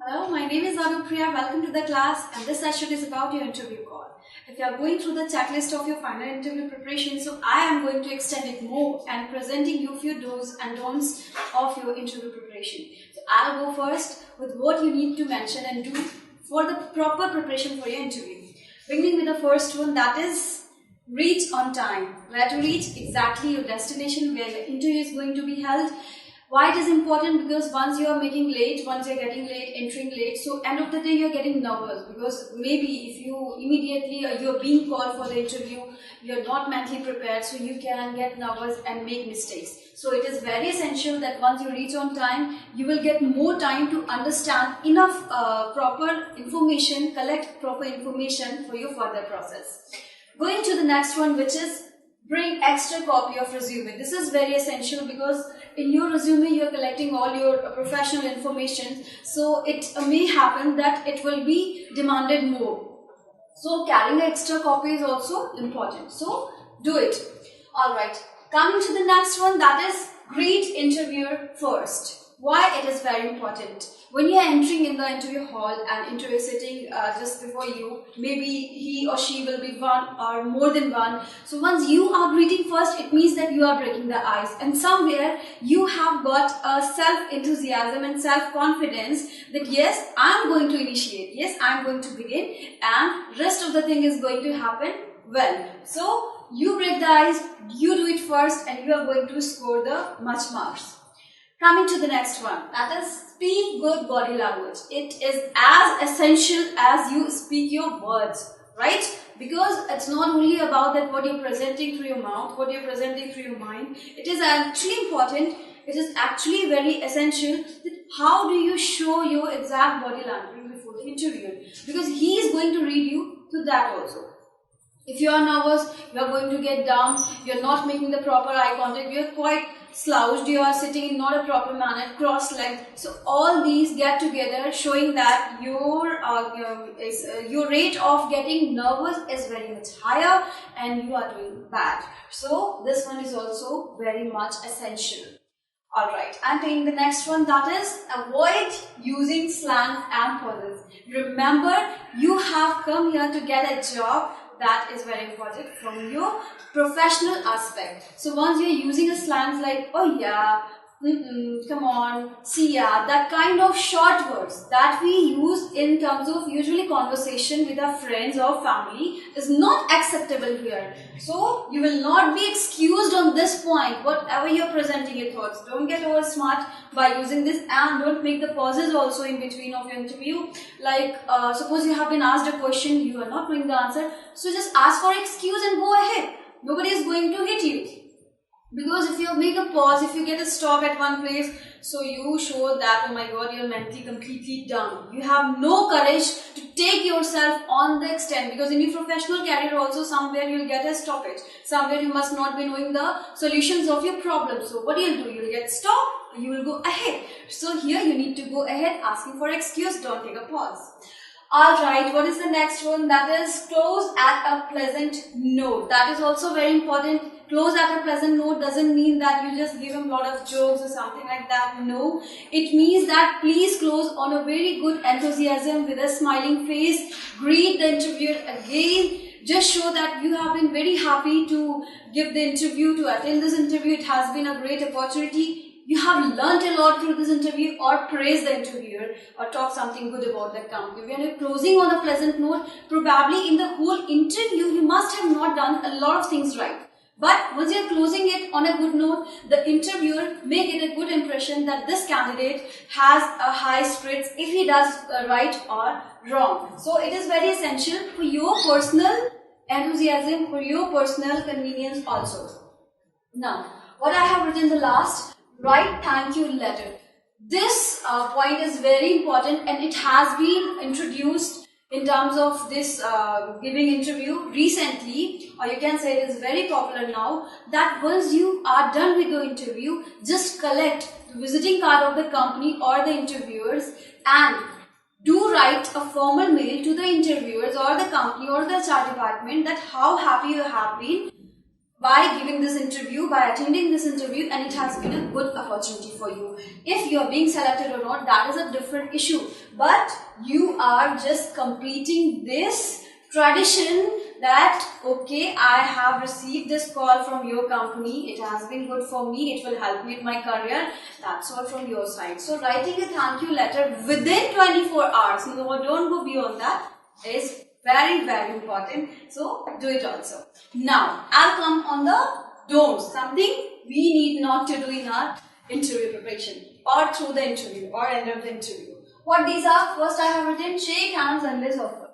Hello, my name is Anupriya. Welcome to the class, and this session is about your interview call. If you are going through the checklist of your final interview preparation, so I am going to extend it more and presenting you few do's and don'ts of your interview preparation. So I'll go first with what you need to mention and do for the proper preparation for your interview. Beginning with the first one, that is reach on time. Where to reach? Exactly your destination where your interview is going to be held. Why it is important? Because once you are making late, once you are getting late, entering late, so end of the day you are getting nervous, because maybe if you immediately you're being called for the interview, you're not mentally prepared, so you can get nervous and make mistakes. So it is very essential that once you reach on time, you will get more time to understand enough proper information, collect proper information for your further process. Going to the next one, which is bring extra copy of resume. This is very essential because in your resume you are collecting all your professional information, so it may happen that it will be demanded more. So carrying extra copy is also important. So do it. Alright, coming to the next one, that is greet interviewer first. Why it is very important? When you are entering in the interview hall and interview sitting just before you, maybe he or she will be one or more than one. So once you are greeting first, it means that you are breaking the ice, and somewhere you have got a self-enthusiasm and self-confidence that yes, I am going to initiate, yes, I am going to begin, and rest of the thing is going to happen well. So you break the ice, you do it first, and you are going to score the much marks. Coming to the next one, that is speak good body language. It is as essential as you speak your words, right? Because it's not only about that what you're presenting through your mouth, what you're presenting through your mind. It is actually important. It is actually very essential that how do you show your exact body language before the interviewer, because he is going to read you to that also. If you are nervous, you are going to get down, you are not making the proper eye contact, you are quite slouched, you are sitting in not a proper manner, cross-legged. So all these get together showing that your rate of getting nervous is very much higher and you are doing bad. So this one is also very much essential. Alright, and taking the next one, that is avoid using slang and pauses. Remember, you have come here to get a job. That is very important from your professional aspect. So once you're using a slangs like, oh yeah, come on, see ya, that kind of short words that we use in terms of usually conversation with our friends or family is not acceptable here. So you will not be excused on this point, whatever you're presenting your thoughts. Don't get over smart by using this, and don't make the pauses also in between of your interview. Like suppose you have been asked a question, you are not knowing the answer, so just ask for excuse and go ahead. Nobody is going to hit you. Because if you make a pause, if you get a stop at one place, so you show that, oh my god, you're mentally completely done. You have no courage to take yourself on the extent, because in your professional career also somewhere you'll get a stoppage. Somewhere you must not be knowing the solutions of your problems. So what you'll do, you'll get stopped, you will go ahead. So here you need to go ahead asking for excuse, don't take a pause. Alright, what is the next one? That is close at a pleasant note. That is also very important. Close at a pleasant note doesn't mean that you just give him a lot of jokes or something like that. No, it means that please close on a very good enthusiasm with a smiling face. Greet the interviewer again. Just show that you have been very happy to give the interview, to attend this interview. It has been a great opportunity. You have learnt a lot through this interview, or praise the interviewer or talk something good about the company. When you're closing on a pleasant note, probably in the whole interview you must have not done a lot of things right. But once you're closing it on a good note, the interviewer may get a good impression that this candidate has a high spirits if he does right or wrong. So it is very essential for your personal enthusiasm, for your personal convenience also. Now, what I have written the last, write thank you letter. This point is very important, and it has been introduced in terms of this giving interview recently, or you can say it is very popular now, that once you are done with the interview, just collect the visiting card of the company or the interviewers and do write a formal mail to the interviewers or the company or the HR department that how happy you have been by giving this interview, by attending this interview, and it has been a good opportunity for you. If you are being selected or not, that is a different issue. But you are just completing this tradition that, okay, I have received this call from your company, it has been good for me, it will help me in my career. That's all from your side. So writing a thank you letter within 24 hours, no, don't go beyond that, is very, very important. So do it also. Now I'll come on the don'ts, something we need not to do in our interview preparation or through the interview or end of the interview. What these are? First, I have written shake hands unless offered.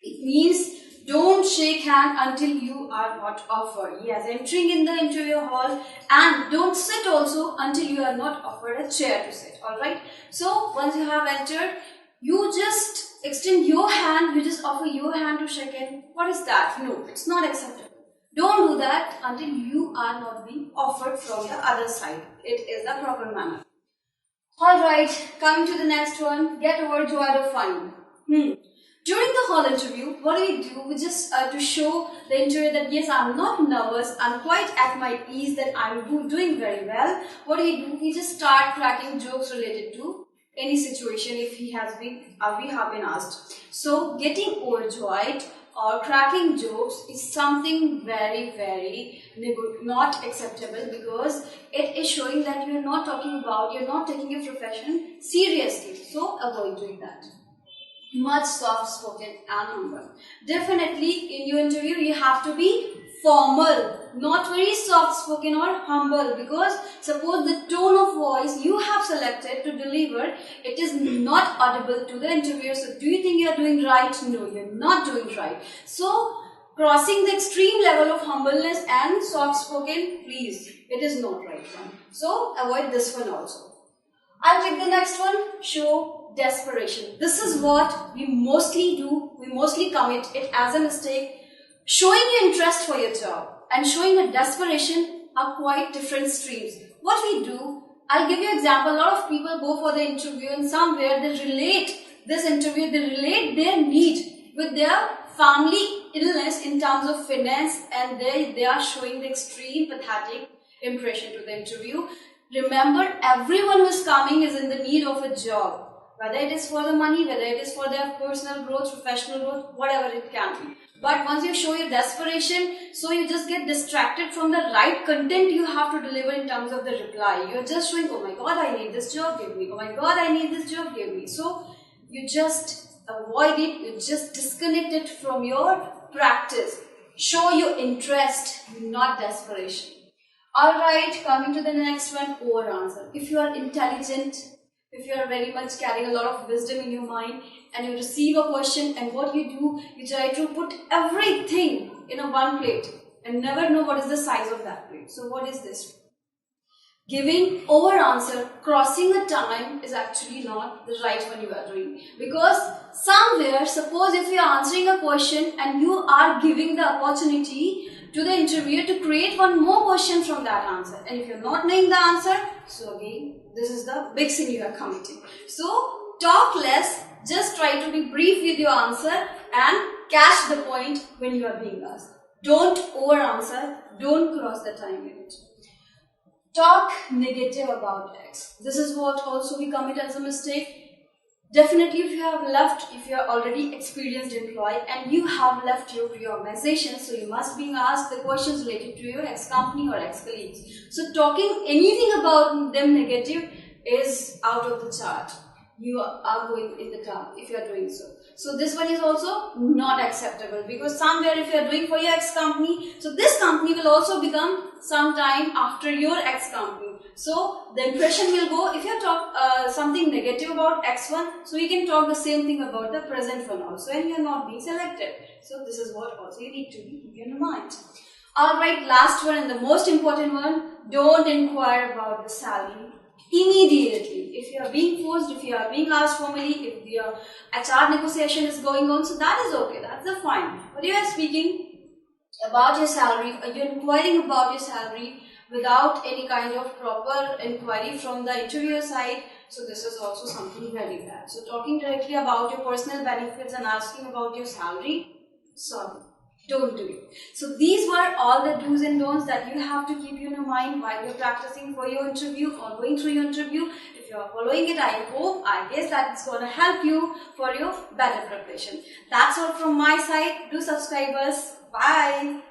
It means don't shake hand until you are not offered. Yes, entering in the interview hall, and don't sit also until you are not offered a chair to sit. Alright. So once you have entered, you just extend your hand, you just offer your hand to shake in. What is that? No, it's not acceptable. Don't do that until you are not being offered from the other side. It is the proper manner. Alright, coming to the next one, get overjoyed or funny. During the whole interview, what do? We just to show the interviewer that yes, I'm not nervous, I'm quite at my ease, that I'm doing very well. What do? We just start cracking jokes related to any situation if we have been asked. So getting overjoyed or cracking jokes is something very, very not acceptable, because it is showing that you're not taking your profession seriously. So avoid doing that. Much soft spoken and humble. Definitely in your interview you have to be formal, not very soft spoken or humble, because suppose the tone of voice you have selected to deliver, it is not audible to the interviewer. So do you think you are doing right? No, you're not doing right. So crossing the extreme level of humbleness and soft spoken, please, it is not right one. So avoid this one also. I'll take the next one, show desperation. This is what we mostly do, we mostly commit it as a mistake. Showing your interest for your job and showing a desperation are quite different streams. What we do, I'll give you an example. A lot of people go for the interview and somewhere they relate this interview, they relate their need with their family illness in terms of finance, and they are showing the extreme pathetic impression to the interview. Remember, everyone who is coming is in the need of a job. Whether it is for the money, whether it is for their personal growth, professional growth, whatever it can be. But once you show your desperation, so you just get distracted from the right content you have to deliver in terms of the reply. You're just showing, oh my god, I need this job, give me. Oh my god, I need this job, give me. So you just avoid it, you just disconnect it from your practice. Show your interest, not desperation. Alright, coming to the next one, over answer. If you are intelligent, if you are very much carrying a lot of wisdom in your mind and you receive a question, and what you do, you try to put everything in a one plate and never know what is the size of that plate. So what is this? Giving over answer, crossing a time is actually not the right one you are doing. Because somewhere, suppose if you are answering a question and you are giving the opportunity to the interviewer to create one more question from that answer, and if you're not knowing the answer, so again, this is the big sin you are committing. So talk less, just try to be brief with your answer and catch the point when you are being asked. Don't over answer, don't cross the time limit. Talk negative about X. This is what also we commit as a mistake. Definitely, if you have left, if you are already experienced employee and you have left your organization, so you must be asked the questions related to your ex-company or ex-colleagues. So talking anything about them negative is out of the chart. You are going in the cloud if you are doing so. So this one is also not acceptable, because somewhere if you are doing for your ex-company, so this company will also become sometime after your ex-company. So the impression will go, if you talk something negative about X1, so you can talk the same thing about the present one also, and you are not being selected. So this is what also you need to keep in mind. Alright, last one and the most important one, don't inquire about the salary immediately. If you are being forced, if you are being asked formally, if the HR negotiation is going on, so that is okay, that's the fine. But you are speaking about your salary, you are inquiring about your salary without any kind of proper inquiry from the interviewer side, so this is also something very bad. So talking directly about your personal benefits and asking about your salary, sorry. don't do it. So these were all the do's and don'ts that you have to keep in your mind while you're practicing for your interview or going through your interview. If you are following it, I guess that's going to help you for your better preparation. That's all from my side. Do subscribe us. Bye.